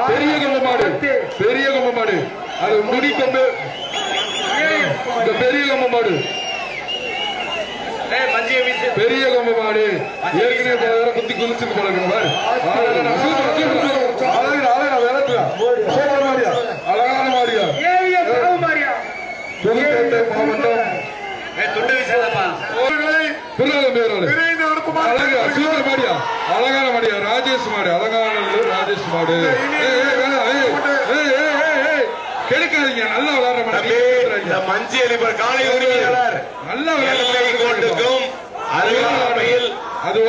பெரிய கொம்பு மாடு, பெரிய கொம்பு மாடு, அது முடி கொம்பு, இந்த பெரிய கொம்பு மாடு, பெரிய கொம்பு மாடு ஏற்கனவே குத்தி குதிச்சுட்டு போல அழகான மாடியா புதுக்கோட்டை மாவட்டம் அழகான மாடியா ராஜேஷ் மாடு, அழகான ராஜேஷ் மாடு. கெடுக்காதீங்க, நல்லா விளையாடுற மாடு. மஞ்சி அலிபர் காலை உரிமையாளர் நல்லா கோட்டுக்கும் அருகாமையில் அது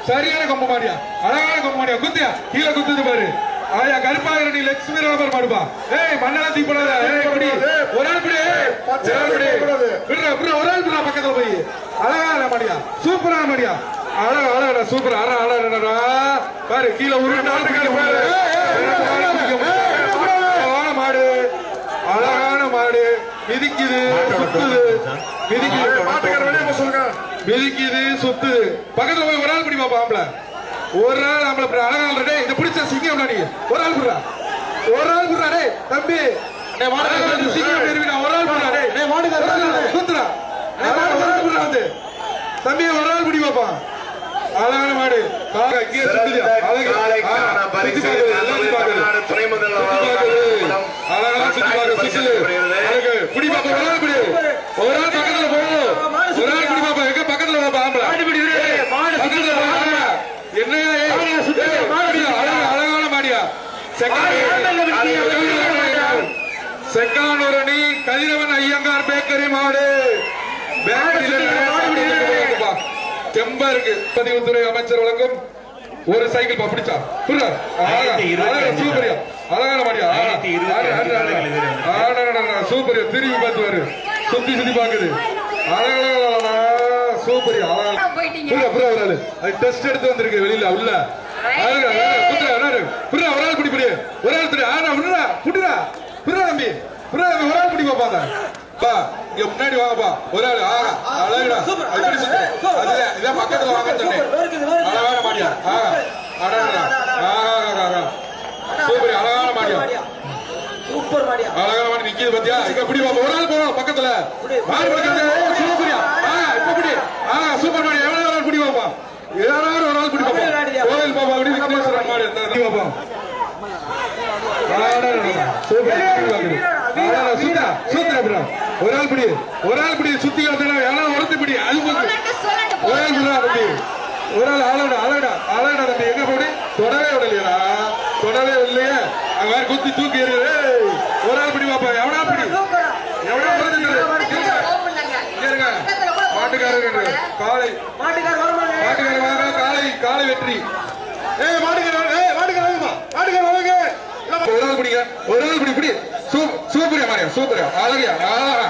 சரியான கொம்பு மாடியா, அழகான கொம்பு மாடியா. குத்தியா கீழே குத்துது பாரு. ஆயா கருப்பாக லட்சுமி ராமர் மாடுபா. மண்ணெல்லாம் தீ போடாத. ஒரு ஆள் பக்கத்துல போய் அழகான மாடியா, சூப்பரான மாடியா, அழகா அழகா சூப்பர் பாரு. கீழே அழகான மாடு, அழகான மாடு. மிதிக்குது சுத்துது, மிதிக்குது சுத்துது. பக்கத்துல போய் ஒரு ஆள் பிடி பாப்பா. ஆம்பளை ஒரு ஆள் ஆம்பளை அழகான இதை பிடிச்ச சிங்கம் நீ ஒரு ஆள் புடுறா, ஒரு ஆள் புடுறா. டே தம்பி சிங்கம் ஒரு ஆள் புடுறா. டே குத்துறா ஒரு ஆள் புடுறா. வந்து தம்பி ஒரு ஆள் பிடி பாப்பா. அழகான மாடு அழகான மாடியா. செக்கானூரணி கதிரவன் ஐயங்கார் பேக்கரி மாடு. செம்பா இருக்கு. பதிவுத்துறை அமைச்சர் வழங்கும் ஒரு சைக்கிள் பிடிச்சா சூப்பரியா, அழகான மாடியா, சூப்பரியா. திரும்பி பார்த்து வாரு, சுத்தி சுத்தி பாக்குது. அழகா சூப்பரியா, டெஸ்ட் எடுத்து வந்திருக்கு வெளியில உள்ள. ஒரு ஆள் பிடி பிடி, ஒரு ஆள் புடுறா தம்பி, ஒரு ஆள் பிடி பாப்பா. முன்னாடி வாங்கப்பா ஒரு ஆள். அழகுடா இதான் பக்கத்துல வாங்க சொன்னேன். அழகான மாடியா, சூப்பர் அழகான மாடியா, சூப்பர் மாடியா, அழகான மாடி நிக்கிது பாத்தியா. இங்க பிடி பாப்பா, ஒரு ஆள் போவோம் பக்கத்துல. சூப்பரியா இப்ப பிடி. சூப்பர் மாடி. எவ்வளவு ஆள் பிடி பாப்பா, யாராவது ஒரு ஆள் பிடி பாப்பா. கோவில் பாப்பா அப்படி விக்னேஸ்வரன் மாடு பாப்பா. ஒரு ஆள் பிடி, ஒரு ஆள் பிடி சுத்தி உரத்து பிடி. அது ஒரு ஆள் ஒரு ஆள் அழகா தம்பி. எங்க போடி தொடவே விடலையா, தொடவே இல்லையே. அங்க வேற குத்தி தூக்கி எறியுது. ஒரு ஆள் பிடி பாப்பா. எவனா பிடி, எவனா மாட்டுக்காரர் காலை காலை வெற்றி. ஒரு ஆள் பிடிக்க, ஒரு ஆள் பிடி பிடி. சூப்பரியா மாரியா, சூப்பரியா, அழகியா, அழகா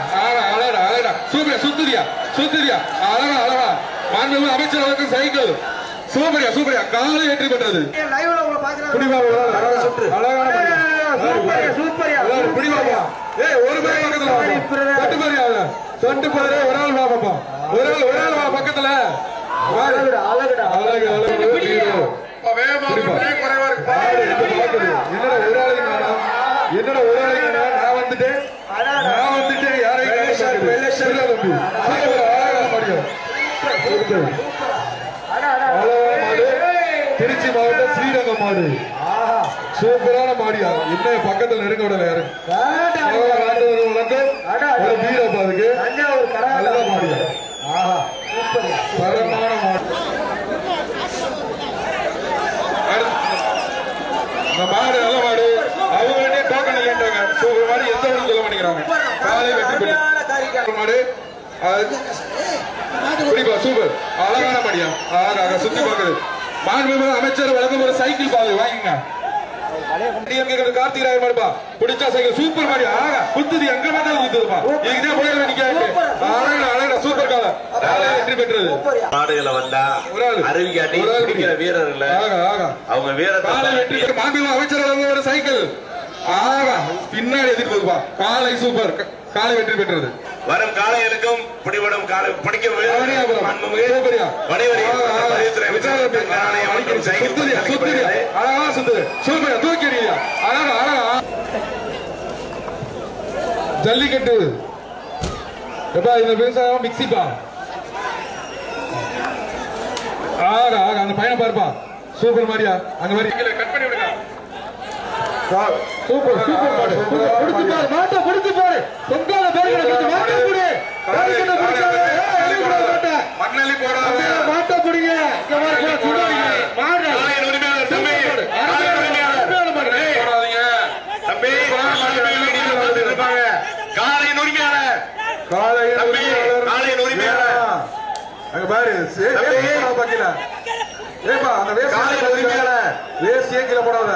சூப்பரியா, சுத்துரியா, அழகா. மாண்புமிகு அமைச்சர் அவர்கள் சைக்கிள் சூப்பரியா காலை வெற்றி பெற்றது. ஒரு பேர் பக்கத்துல சொட்டு பாரு. ஒரு ஆள் பாப்பா, ஒரு ஆள் பக்கத்துல. என்னோட ஒரு ஆளை நான் வந்துட்டேன் யாரையும் திருச்சி மாவட்டம் ஸ்ரீரங்கம் மாடு. சூப்பரான மாடியா. என்ன பக்கத்துல நெருங்க விடல யாரு. ஒரு வீரப்பா அதுக்கு நல்ல மாடியா, தரமான மாடு. இந்த மாடு நல்ல மாடு. அவங்க டோக்கன் இல்லைன்றாங்க. சூப்பர் மாடு. எந்த வழி சொல்ல மாட்டேங்கிறாங்க. காலை வெற்றி பெற்ற மாடு. சூப்பர் அழகான மாடியா, சுத்தி பாக்குது. மாண்புமிகு அமைச்சர் வழங்கும் ஒரு சைக்கிள் பாது வாங்கிங்க. கார்த்திகராய மாடுப்பா. பிடிச்சா சைக்கிள் சூப்பர் மாடியா. குத்துது எங்க மேலும் குத்துதுப்பா. இதுதான் போயிட நிக்க. சூப்பர் காலை வெற்றி பெற்றது. மாடுகளை வந்தா அறிவிக்காட்டி வீரர்கள் அவங்க வீரர் காலை வெற்றி. மாண்புமிகு அமைச்சர் வழங்கும் ஒரு சைக்கிள் ஆகா பின்னாடி எதிர்த்து போகுப்பா. காலை சூப்பர், காலை வெற்றி பெற்றது. வரும் காளைகளுக்கும் பிடிபடும் காலை பிடிக்க ஜல்லிக்கட்டு எப்பா இந்த விவசாயம் மிக்சிப்பா. ஆகா ஆகா அந்த பையனை பாருப்பா. சூப்பர் மாதிரியா அங்க மாதிரி கட் பண்ணி விடுங்க. சூப்பர் சூப்பர் மாடு. புடிச்சு பாரு மாட்டை, புடிச்சு பாரு. பொங்கால பேர்களை புடிச்சு மாட்டை புடி. பேர்களை புடிச்சாலே மாட்டை மண்ணலி போடாத. மாட்டை புடிங்க. இங்க வர சுடாதீங்க. மாடு காளையின் உரிமையாளர் தம்பி. காளையின் உரிமையாளர் போடாதீங்க தம்பி. காளையின் இருப்பாங்க. காளையின் உரிமையாளர். காளையின் உரிமையாளர். அங்க பாரு. பாக்கல. ஏப்பா அந்த வேஸ்ட் காளையின் உரிமையாளர். வேஸ்ட் ஏங்கில போடாத.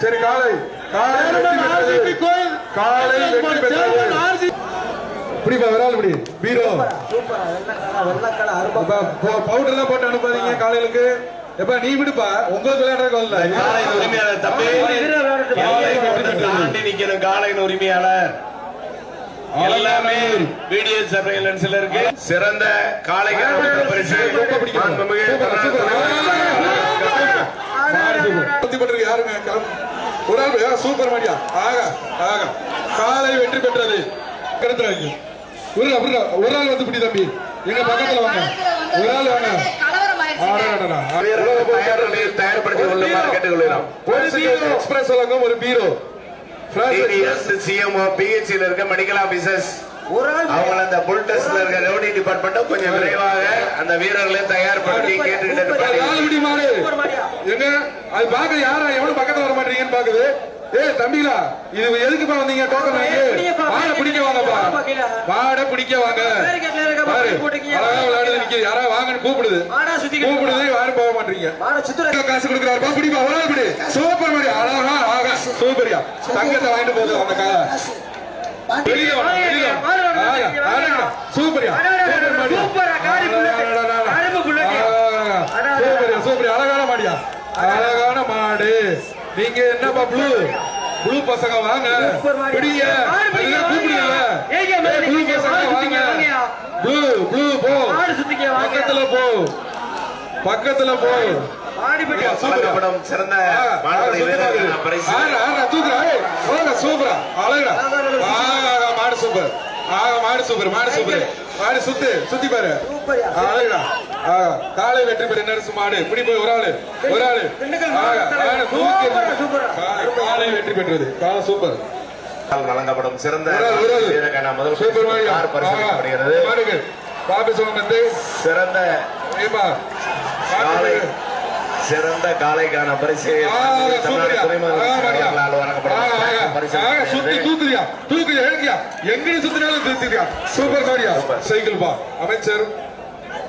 சரி காலை காலை வெற்றி பெற்றது. இப்படிப்பா விரால் இப்படி பீரோ பவுடர் தான் போட்டு அனுப்பாதீங்க காலையிலுக்கு. எப்ப நீ விடுப்பா உங்களுக்கு விளையாடுறதுக்கு வரல. காளையின் உரிமையாளர் தம்பி தாண்டி நிக்கணும். காளையின் உரிமையாளர் எல்லாமே வீடியோ சர்வேலன்ஸ்ல இருக்கு. சிறந்த காளைக்கான பரிசு யாருங்க ஒரு ஆள் சூப்பர் மாடியா. ஆகா ஆகா காலை வெற்றி பெற்றது. ஒரு ஆள் வந்து பிடி தம்பி எங்க பக்கத்துல வாங்க. ஒரு ஆள் வாங்க. தயார்படுத்தி கொள்ளுமாறு கேட்டுக்கொள்கிறோம். எக்ஸ்பிரஸ் வழங்கும் ஒரு பீரோ. சிஎம்ஓ பிஹெச்ல இருக்க மெடிக்கல் ஆபீசர்ஸ் அவங்க அந்த புல் டெஸ்ட்ல இருக்க ரவுடி டிபார்ட்மெண்ட் கொஞ்சம் விரைவாக அந்த வீரர்களை தயார்படுத்தி கேட்டுக்கிட்டு எங்க அது பாக்க யாரா எவ்வளவு பக்கத்துல வர மாட்டீங்கன்னு பாக்குது. ஏய் தம்பிகளா இது எதுக்குப்பா வந்தீங்க? டோக்கன் வாங்க பிடிக்க வாங்கப்பா. மாட பிடிக்க வாங்க. அழகா விளையாடுது நிக்க யாரா வாங்கன்னு கூப்பிடுது. யாரும் போக மாட்டீங்க. காசு கொடுக்குறாருப்பா பிடிப்பா. ஒரு பிடி சூப்பர் மாதிரி அழகா ஆகா சூப்பரியா. தங்கத்தை வாங்கிட்டு போகுது அந்த காலை. சூப்பரியா சூப்பரியா அழகான மாடியா. அழகான மாடு. நீங்க என்னப்பா ப்ளூ ப்ளூ பசங்க வாங்க பிடிங்க. கூப்பிடுங்க ப்ளூ பசங்க வாங்க. ப்ளூ ப்ளூ போ பக்கத்துல போ பக்கத்துல போ. சிறந்த சூப்பரா அழகா மாடு சூப்பர். மாடு சூப்பர் மாடு சூப்பர் மாடு சுத்தி பாரு. அழகா காலை வெற்றி பெற்ற நரசு மாடு. இப்படி போய் ஒரு ஆளு காலை வெற்றி பெற்றது. காலை சூப்பர் வழங்கப்படும் சிறந்த சிறந்த சிறந்த காளைக்கான பரிசு சூப்பர் காரியா. சைக்கிள் பா அமைச்சர்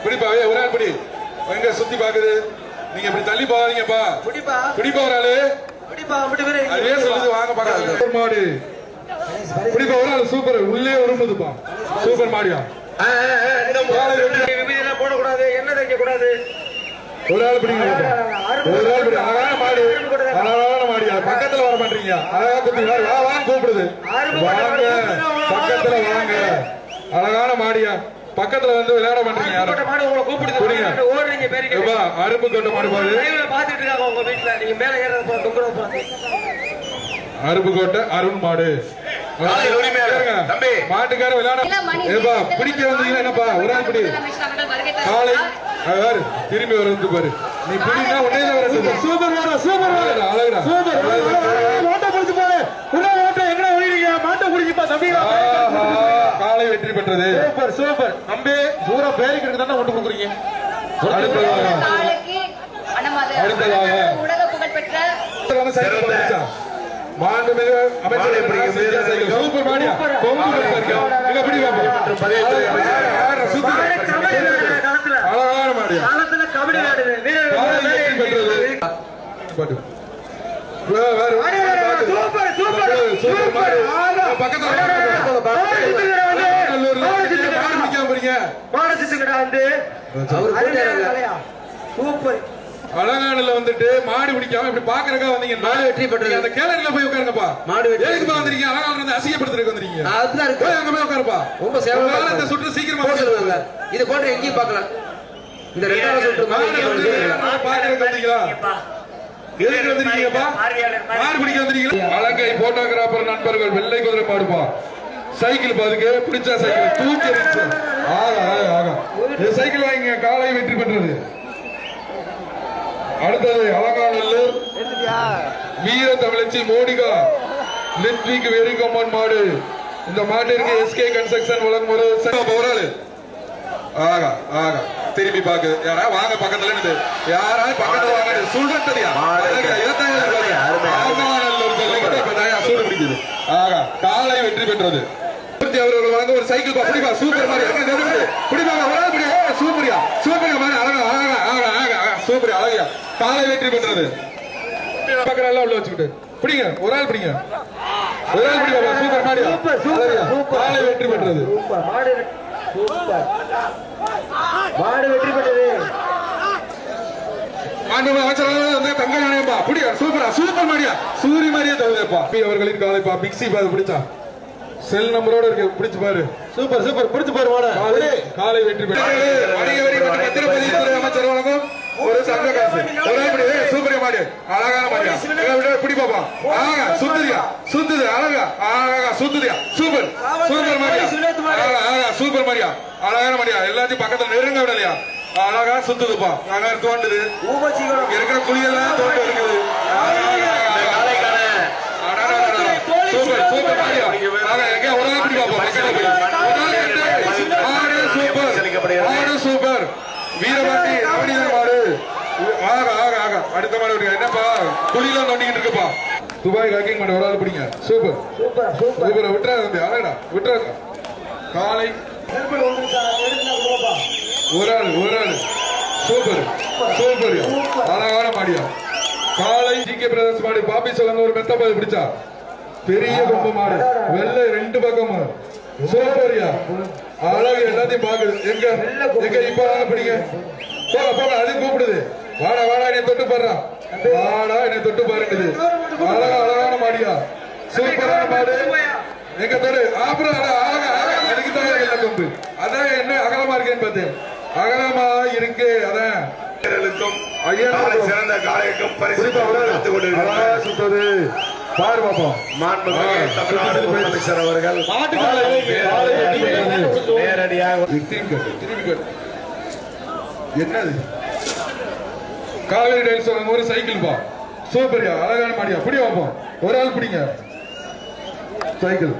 பிடிப்பாவே ஒரு ஆள் பிடி. எங்க சுத்தி பாக்குது. நீங்க இப்படி தள்ளி போவாதீங்கப்பா. பிடிப்பா ஒரு ஆளு அதே சொல்லுது வாங்க பாக்க. மாடு பிடிப்பா ஒரு ஆள் சூப்பர் உள்ளே உருமுதுப்பா. சூப்பர் மாடியா. போடக்கூடாது என்ன தைக்க கூடாது. ஒரு ஆள் பிடிங்க. ஒரு ஆள் பிடி. அழகான மாடு அழகான மாடியா. பக்கத்துல வர மாட்டீங்க. அழகா குத்தி வாங்க கூப்பிடுது. வாங்க பக்கத்துல வாங்க. அழகான மாடியா. பக்கத்துல வந்து விளையாட மாட்டீங்க. யாரும் அரும்பு கொட்ட மாடு பாரு. அரும்பு கோட்டை அருண் மாடு. மாட்டுக்கார விளையாட பிடிக்க வந்தீங்கன்னா என்னப்பா ஒரு ஆள் பிடி. காலை திரும்பி வரது பாரு. நீ பிடினா உடனே வர. சூப்பர் மாடா சூப்பர் மாடா அழகா சூப்பர் மாட்டை பிடிச்சு பாரு. மாட்டை எங்க ஓடிறீங்க? மாட்டை பிடிச்சுப்பா தம்பி. காலை வெற்றி பெற்றது. சூப்பர் சூப்பர் தம்பி. பூரா பேருக்கு தானே கொண்டு கொடுக்குறீங்க. அடுத்ததாக உலக புகழ்பெற்ற மாண்புமிகு அமைச்சர் சூப்பர் மாடியா. அழகான மாடியா. அலங்காநல்ல வந்துட்டு மாடு பிடிக்காம இப்படி பாக்குறக்கா வந்தீங்க. மாடு வெற்றி பெற்றது. அந்த கேலரியில போய் உட்காருங்கப்பா. மாடு வெற்றி எதுக்கு வந்திருக்கீங்க? அலங்காநல்ல இருந்து அசிங்கப்படுத்துறதுக்கு வந்திருக்கீங்க. அதுதான் இருக்கு. போய் அங்க போய் உட்காருப்பா. ரொம்ப சேவலா இந்த சுற்று சீக்கிரமா போடுங்க. இது போன்ற எங்கேயும் பார்க்கலாம். இந்த ரெண்டாவது சுற்று மாடு பாக்குறதுக்கு வந்தீங்களா? எதுக்கு வந்திருக்கீங்கப்பா? மாடு பிடிக்க வந்திருக்கீங்களா? அலங்கை போட்டோகிராபர் நண்பர்கள் வெள்ளை குதிரை மாடுப்பா. சைக்கிள் பாதுக்கு பிடிச்சா சைக்கிள் தூக்கி எறிச்சு. ஆகா ஆகா இந்த சைக்கிள் வாங்கிங்க. காலை வெற்றி பெற்றது. அடுத்தது அலங்காநல்லூர் வீர தமிழச்சி மோனிகா லித்விக் வெறிகொம்மன் மாடு. இந்த மாட்டிற்கு எஸ்கே கன்ஸ்ட்ரக்ஷன் வழங்கும் ஒரு ஆளு. ஆகா ஆகா திரும்பி பாக்கு. யாரா வாங்க பக்கத்துல இருந்து. யாரா பக்கத்துல வாங்க. சுடுறதுயா சூடு பிடிக்குது. ஆகா காலை வெற்றி பெற்றது. அவர்கள் வாங்க ஒரு சைக்கிள் பிடிப்பா. சூப்பர் மாதிரி பிடிப்பாங்க. சூப்பரியா சூப்பரியா மாதிரி அழகா அழகா ஆகா ஆகா சூப்பரியா அழகியா காலை வெற்றி பெற்றது. பக்கம் நல்லா உள்ள வச்சுக்கிட்டு பிடிங்க. ஒரு ஆள் பிடிங்க. ஒரு ஆள் பிடிப்பா. சூப்பர் மாடியா காலை வெற்றி பெற்றது. மாடு வெற்றி பெற்றது. தங்க நாணயம்பா புடியா. சூப்பரா சூப்பர் மாடியா சூரி மாதிரியே தகுதிப்பா. அவர்களின் காலைப்பா பிக்ஸி பாது பிடிச்சா செல் நம்பரோட இருக்கு. பிடிச்சு பாரு. சூப்பர் சூப்பர் பிடிச்சு பாரு. காலை வெற்றி பெற்றது. வணிக வரி மற்றும் பத்திரப்பதிவுத்துறை அமைச்சர் வழங்கும் ஒரு சங்க காசு. ஒரு சூப்பர் மாடு அழகான மாடியா பிடி பாப்பா. ஆகா சுத்துதியா சுத்துது அழகா ஆகா சுத்துதியா சூப்பர் சூப்பர் மாடியா ஆகா சூப்பர் மாடியா அழகான மாடியா. எல்லாத்தையும் பக்கத்துல நெருங்க விடலையா. அழகா சுத்துதுப்பா. அழகா தோண்டுது. இருக்கிற குழியெல்லாம் தோண்டு இருக்குது. சூப்பர் சூப்பர் மாடியா. எங்க ஒரு ஆள் பிடி பாப்பா. மாடு சூப்பர் வீரபாண்டி ரவணிதர் மாடு. ஆகா ஆகா ஆகா அடுத்த மாடு என்னப்பா குழியெல்லாம் தோண்டிக்கிட்டு இருக்குப்பா. துபாய் காக்கிங் மாடு ஒரு ஆள் பிடிங்க. சூப்பர் சூப்பர் சூப்பர் சூப்பர் விட்டுறாங்க. அழகா விட்டுறாங்க. காலை ஒரு ஆள் சூப்பர் சூப்பர் அழகான மாடியா. காலை ஜிகே பிரதர்ஸ் மாடு பாப்பி சொல்லுங்க. ஒரு மெத்த பாது பிடிச்சா பெரிய கொம்பு மாடு வெள்ளை ரெண்டு பக்கம் சூப்பரியா அழகு எல்லாத்தையும் பாக்குது. எங்க எங்க இப்ப பிடிங்க. போக போக அது கூப்பிடுது. வாடா வாடா என்னை தொட்டு பாடுறா. வாடா என்னை தொட்டு பாருங்குது. அழகா அழகான மாடியா சூப்பரான மாடு. எங்க தொடு அப்புறம் எனக்கு தான் கொம்பு. அதான் என்ன அகலமா இருக்கேன்னு பார்த்தேன். அகலமா இருக்கு. அதான் சிறந்த காலைக்கும் பரிசு சுத்தது பாரு பாப்போம். தமிழ்நாடு முதலமைச்சர் அவர்கள் நேரடியாக என்னது காவேரி டைல்ஸ் ஒரு சைக்கிள் பா. சூப்பரியா அழகான மாடியா பிடி பார்ப்போம். ஒரு ஆள் பிடிங்க. சைக்கிள்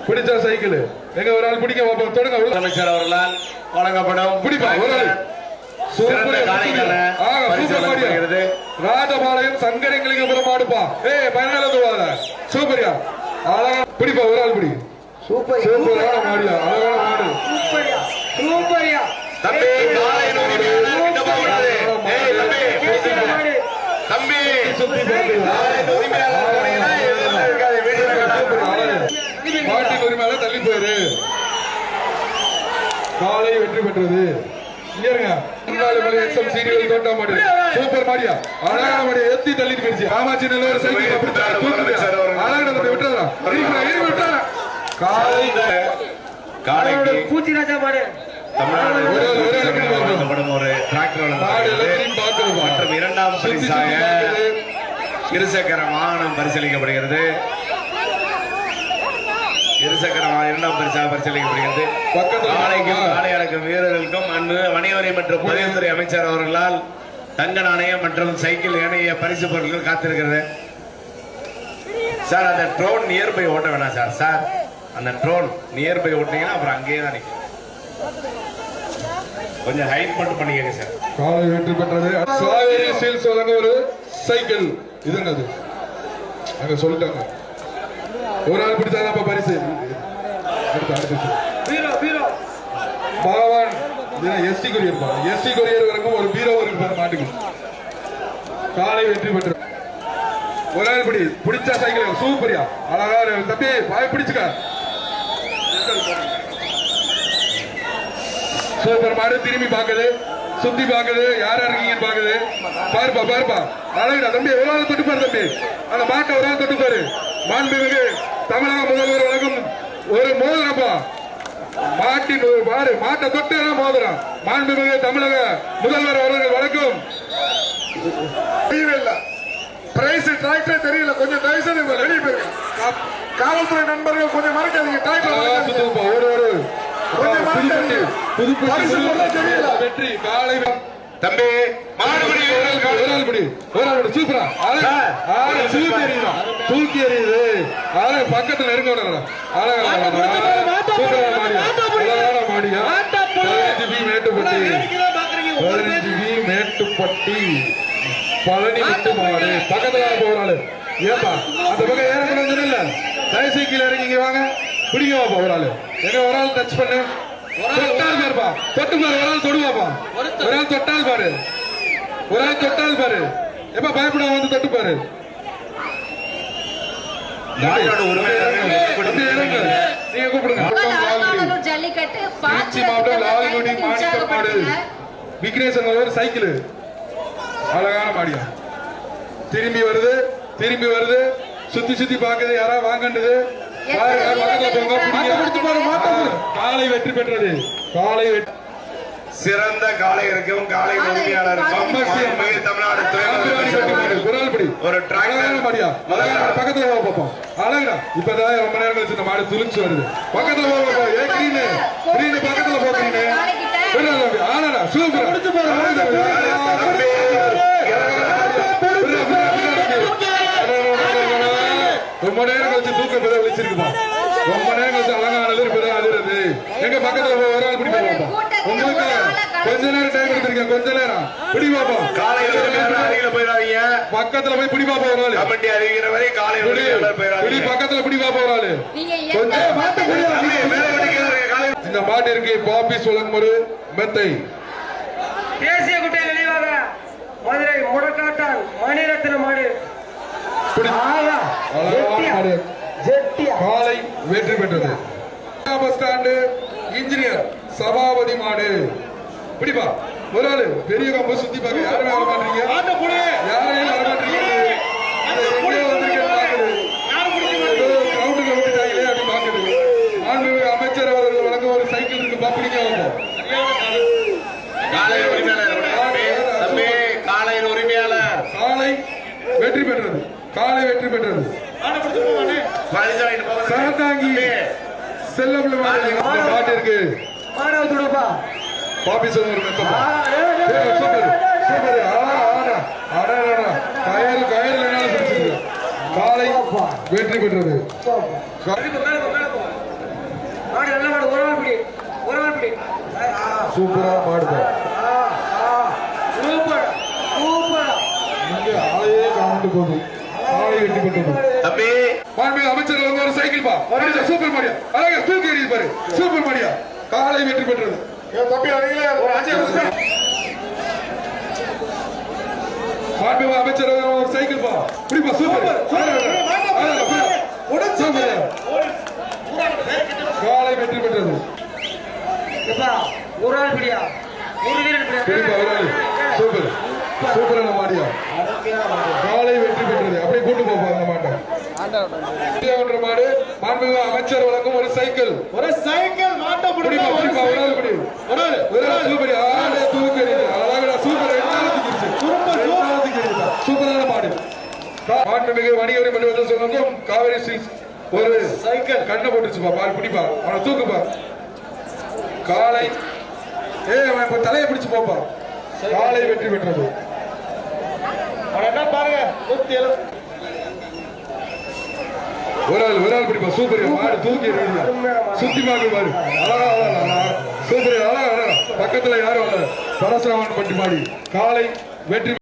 பிடிச்சா சைக்கிள் எங்க ஒரு ஆள் பிடிக்க பார்ப்போம். தொடங்க முதலமைச்சர் அவர்களால் வழங்கப்படும் பிடிப்பா. ஒரு ஆள் ராஜபாளையம் சங்கரங்களுக்கு மாடுப்பா. பயனாள சூப்பரியா அழகா பிடிப்பா. ஒரு ஆள் பிடி. சூப்பர் சூப்பரான மாடியா அழகான மாடு. சூப்பரியா சூப்பரியா தம்பி மாட்டின் உரிமையால தள்ளி போயிரு. காலை வெற்றி பெற்றது. சீரியல் தோட்டா மாடு சூப்பர் மாடியா அழகான மாடியா எத்தி தள்ளிட்டு போயிடுச்சு. காமாட்சி நல்ல ஒரு சைக்கிள் விட்டுறா. காலை காலைக்கு பூச்சி ராஜா மாடு தமிழ்நாடு ஒரு டிராக்டர் மற்றும் இரண்டாம் பரிசாக இருசக்கர வாகனம் பரிசீலிக்கப்படுகிறது. இருசக்கர இரண்டாம் பரிசாக பரிசீலிக்கப்படுகிறது. காலைக்கும் காலை அடக்கும் வீரர்களுக்கும் அன்பு வணிகவரி மற்றும் பதிவுத்துறை அமைச்சர் அவர்களால் தங்க நாணயம் மற்றும் சைக்கிள் ஏனைய பரிசு பொருட்கள் காத்திருக்கிறது. சார் அந்த ட்ரோன் நியர்பை ஓட்ட வேணாம் சார். சார் அந்த ட்ரோன் நியர்பை ஓட்டிங்கன்னா அப்புறம் அங்கேயே தான் நிற்கும். கொஞ்சம் ஹைட் மட்டும் பண்ணிக்கங்க சார். காலை வெற்றி பெற்றது. சாவேரி சீல்ஸ் வழங்க ஒரு சைக்கிள். இது என்னது அங்க சொல்லிட்டாங்க. ஒரு ஆள் பிடிச்சாதான் பரிசு. பகவான் எஸ்டி கொரியர் எஸ்டி கொரியர் வரைக்கும் ஒரு பீரோ இருக்கு மாட்டுக்கு. காலை வெற்றி பெற்ற ஒரு ஆள் பிடி. பிடிச்சா சைக்கிள் சூப்பரியா அழகா தம்பி பாய் பிடிச்சுக்க. சூப்பர் மாடு திரும்பி பாக்குது. சுத்தி பாக்குது யாரா இருக்கீங்கன்னு பாக்குது. பாருப்பா பாருப்பா அழகுடா தம்பி, ஒரு ஆள் தொட்டு பாரு தம்பி, அந்த மாட்டை ஒரு ஆள் தொட்டு பாரு. மாண்புமிகு தமிழக முதல்வர் வழங்கும் ஒரு மோதிரப்பா, மாட்டின் ஒரு பாரு, மாட்டை தொட்டு மோதிரம். மாண்புமிகு தமிழக முதல்வர் அவர்கள் வழங்கும் பிரைஸ் டிராக்டர் தெரியல, கொஞ்சம் தயவு செய்து வெளியே போயிருங்க. காவல்துறை நண்பர்கள் கொஞ்சம் மறக்காதீங்க. வெற்றி காலை தம்பி சூப்பரா தூக்கி எறியுது. பக்கத்துல நெருங்க மாடியா மேட்டுப்பட்டி பழனி விட்டு மாடு பக்கத்துல போறாரு. ஏப்பா அந்த பக்கம் ஏறக்கூடாது இல்ல, சைக்கிள் இறங்கி வாங்க, பிடிக்கவாப்பா ஒரு ஆளு. எங்க ஒரு ஆள் டச் பண்ணு, தொட்டால் பாருப்பா, தொட்டு பாரு, ஒரு ஆள் தொடுவாப்பா, ஒரு ஆள் தொட்டால் பாரு, ஒரு ஆள் தொட்டால் பாரு. எப்ப பயப்படாம வந்து தொட்டு பாரு. நீங்க கூப்பிடுங்க. திருச்சி மாவட்டம் லால்குடி மாணிக்க மாடு விக்னேசன் ஒரு சைக்கிள் அழகான மாடியா. திரும்பி வருது, திரும்பி வருது, சுத்தி சுத்தி பாக்குது, யாரா வாங்கண்டது. காலை வெற்றி பெற்றது. காலை சிறந்த காலை இருக்கும், காலை உரிமையாளருக்கும் தமிழ்நாடு ஒரு டிராக்டர் மாடியா பக்கத்துல பார்ப்போம். அழகா இப்பதான் ரொம்ப நேரம் கழிச்சு இந்த மாடு துளிச்சு வருது. பக்கத்துல பக்கத்துல போறீங்க. ஆனா சூப்பர் ரொம்ப நேரம் கழிச்சு தூக்க பெற விழிச்சிருக்குமா, ரொம்ப நேரம் கழிச்சு அழகானது அதிர்றது. எங்க பக்கத்துல ஒரு ஆள் பிடி பார்ப்போம். உங்களுக்கு கொஞ்ச நேரம் டைம் எடுத்திருக்கேன், கொஞ்ச நேரம் பிடி பார்ப்போம். காலையில போயிடாதீங்க, பக்கத்துல போய் பிடி பார்ப்போம். ஒரு ஆள் கமிட்டி அறிவிக்கிற வரை காலை பிடி பக்கத்துல பிடி பார்ப்போம். ஒரு ஆளு இந்த மாட்டிற்கு பாபிஸ் வழங்கும் ஒரு மெத்தை. தேசிய குட்டை நினைவாக மதுரை முடக்காட்டான் மணிரத்ன மாடு காலை வெற்றி பெற்றது. பஸ் ஸ்டாண்டு இன்ஜினியர் சபாபதி மாடு பிடிப்பா. ஒரு ஆளு பெரிய கம்பு சுத்தி பார்க்க யாருமே வர மாட்டீங்க, யாரையும் வர மாட்டீங்க. அமைச்சர் அவர்கள் வழங்க ஒரு சைக்கிள் இருக்கு பாப்பிடிங்க. காலையின் உரிமையாளர் காலை வெற்றி பெற்றது. காலை வெற்றி பெற்றது. சரதாங்கி செல்லம் மாட்டு இருக்கு. பாப்பி சொல்லுங்க காலை வெற்றி பெற்றது. சூப்பரா மாடுது. ஆளையே காமிட்டு போகுது. காலை வெற்றி பெற்றது. அமைச்சர் ஒரு சைக்கிள் பா சூப்பர் மாடியா, அழகா தூக்கி எறியுது பாரு, சூப்பர் மாடியா. காலை வெற்றி பெற்றது. அமைச்சர் ஒரு சைக்கிள் பா பிடிப்பா, சூப்பர் காலை வெற்றி பெற்றது. ஒரு ஆள் பிடியா, சூப்பர் சூப்பரான மாடியா. காலை வெற்றி பெற்றது. அப்படியே கூட்டு போப்பா அந்த மாட்டை. மாடு மாண்புமிகு அமைச்சர் வழங்கும் ஒரு சைக்கிள். ஒரு சைக்கிள் மாட்ட பிடிப்பா பிடிப்பா. ஒரு ஆள் பிடி, ஒரு ஆள் சூப்பர் ஆளே தூக்கி அழகா சூப்பர் சூப்பரான மாடு. மாண்புமிகு வணிக உரிமை மன்றம் சொல்லுவோம் காவேரி சில்க்ஸ் ஒரு சைக்கிள் கண்ணை போட்டுச்சுப்பா, பாரு பிடிப்பா, அவனை தூக்குப்பா. காலை அவன் இப்ப தலையை பிடிச்சு போப்பா. காலை வெற்றி பெற்றது. ஒரு ஆள் பிடிப்பா, சூப்பர் மாடு தூக்கி சுத்தி பாக்கு பாரு, சூப்பர் பக்கத்துல யாரும் பரசுராமன் பட்டி மாடி. காலை வெற்றி